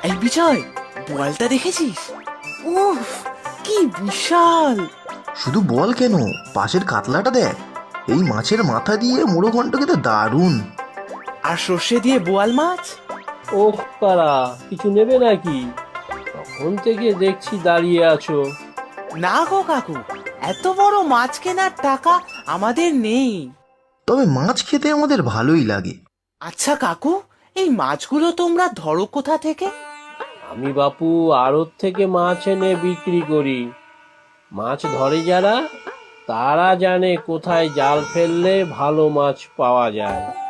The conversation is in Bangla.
এই বিজয়, বোয়ালটা দেখেছিস? উফ, কি বিশাল! শুধু বল কেন, পাশের কাতলাটা দেখ, এই মাছের মাথা দিয়ে মুড়ো ঘন্ট খেতে দারুণ। আর সর্ষে দিয়ে বোয়াল মাছ। ওহ তারা, কিছু নেবে নাকি? তখন থেকে দেখছি দাঁড়িয়ে আছো। না গো কাকু, এত বড় মাছ কেনার টাকা আমাদের নেই। তবে মাছ খেতে আমাদের ভালোই লাগে। আচ্ছা কাকু, এই মাছগুলো তোমরা ধরো কোথা থেকে? আমি বাপু আড়ত থেকে মাছ এনে বিক্রি করি। মাছ ধরে যারা, তারা জানে কোথায় জাল ফেললে ভালো মাছ পাওয়া যায়।